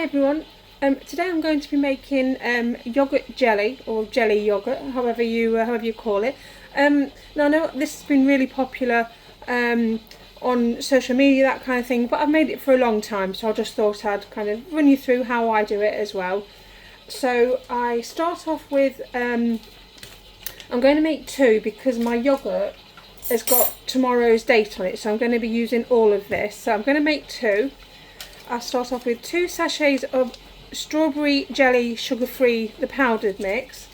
Hi everyone. Today I'm going to be making yogurt jelly, or jelly yogurt, however you call it. Now I know this has been really popular on social media, that kind of thing, but I've made it for a long time, so I just thought I'd kind of run you through how I do it as well. So I start off with I'm going to make two because my yogurt has got tomorrow's date on it, so I'm going to be using all of this. So I'm going to make two. I'll start off with 2 sachets of strawberry jelly sugar-free, the powdered mix,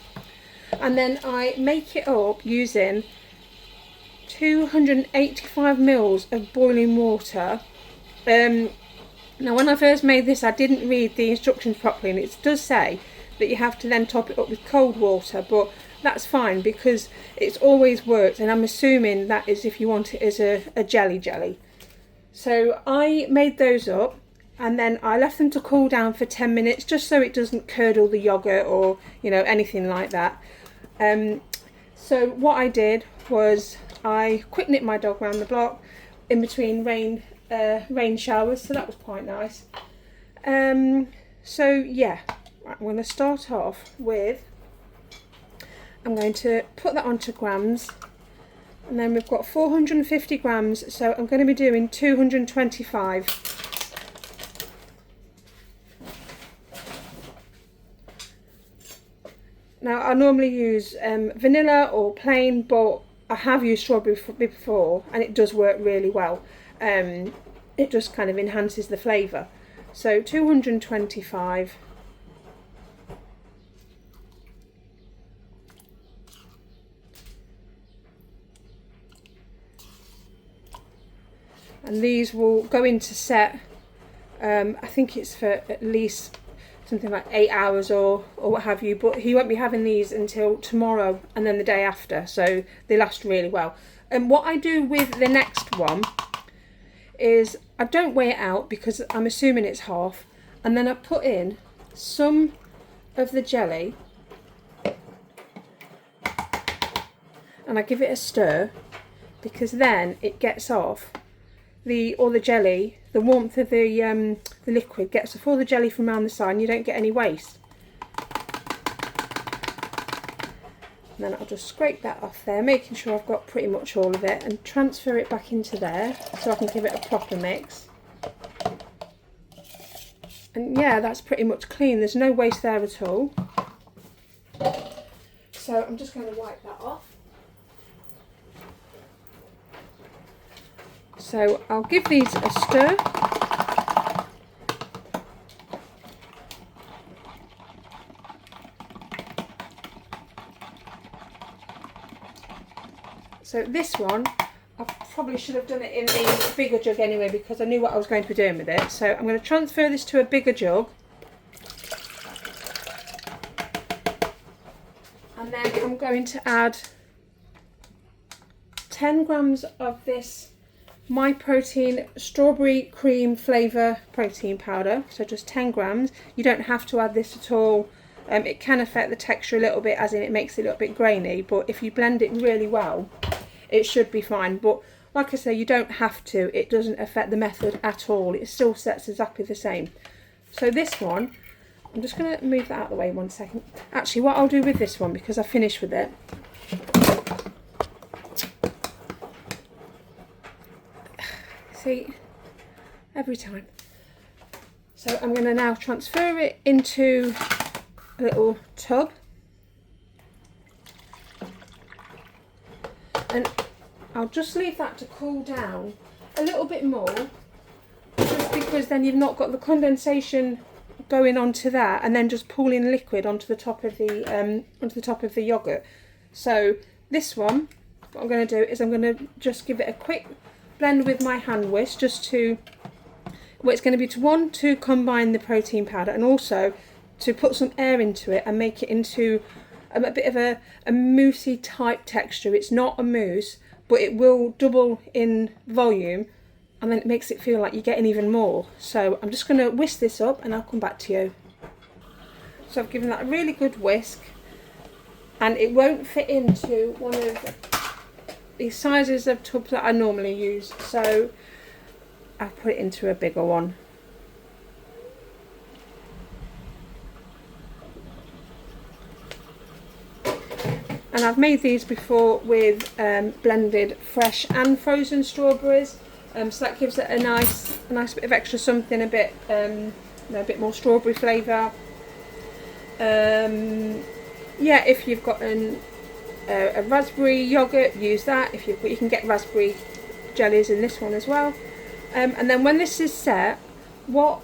and then I make it up using 285 mils of boiling water. Now when I first made this I didn't read the instructions properly, and it does say that you have to then top it up with cold water, but that's fine because it's always worked, and I'm assuming that is if you want it as a jelly. So I made those up, and then I left them to cool down for 10 minutes just so it doesn't curdle the yogurt or anything like that. So what I did was I quick nipped my dog around the block in between rain showers, so that was quite nice. So yeah, I'm going to start off with, I'm going to put that onto grams, and then we've got 450 grams, so I'm going to be doing 225. Now I normally use vanilla or plain, but I have used strawberry before and it does work really well. It just kind of enhances the flavour. So 225. And these will go into set, I think it's for at least something like 8 hours or what have you, but he won't be having these until tomorrow and then the day after, so they last really well. And what I do with the next one is I don't weigh it out because I'm assuming it's half, and then I put in some of the jelly and I give it a stir, because then it gets off the jelly, the warmth of the liquid gets off all the jelly from around the side and you don't get any waste. And then I'll just scrape that off there, making sure I've got pretty much all of it, and transfer it back into there so I can give it a proper mix. And yeah, that's pretty much clean, there's no waste there at all. So I'm just going to wipe that off. So I'll give these a stir. So this one, I probably should have done it in the bigger jug anyway, because I knew what I was going to be doing with it. So I'm going to transfer this to a bigger jug. And then I'm going to add 10 grams of this My Protein strawberry cream flavour protein powder, so just 10 grams. You don't have to add this at all. It can affect the texture a little bit, as in it makes it a little bit grainy, but if you blend it really well it should be fine. But like I say, you don't have to, it doesn't affect the method at all, it still sets exactly the same. So this one, I'm just going to move that out of the way 1 second. Actually, what I'll do with this one, because I finished with it, see, every time. So I'm going to now transfer it into a little tub, and I'll just leave that to cool down a little bit more, just because then you've not got the condensation going onto that and then just pooling liquid onto the top of the yogurt. So this one, what I'm going to do is I'm going to just give it a quick blend with my hand whisk, just to, well, it's going to be to combine the protein powder, and also to put some air into it and make it into a bit of a moussey type texture. It's not a mousse, but it will double in volume, and then it makes it feel like you're getting even more. So I'm just going to whisk this up and I'll come back to you. So I've given that a really good whisk, and it won't fit into one of the sizes of tubs that I normally use, so I'll put it into a bigger one. and I've made these before with blended fresh and frozen strawberries, so that gives it a nice bit of extra something, a bit a bit more strawberry flavour. Yeah, if you've got a raspberry yogurt, use that. If you can get raspberry jellies in this one as well. And then when this is set, what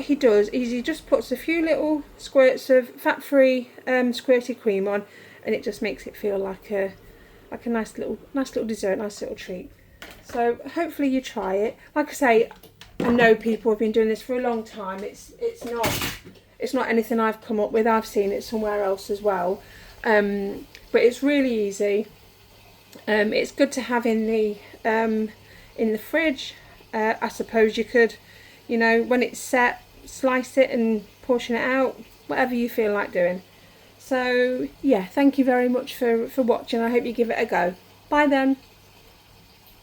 he does is he just puts a few little squirts of fat-free squirty cream on, and it just makes it feel like a nice little dessert, nice little treat. So hopefully you try it. Like I say, I know people have been doing this for a long time. It's not anything I've come up with. I've seen it somewhere else as well. But it's really easy. It's good to have in the fridge. I suppose you could, when it's set, slice it and portion it out, whatever you feel like doing. So yeah, thank you very much for watching. I hope you give it a go. Bye then.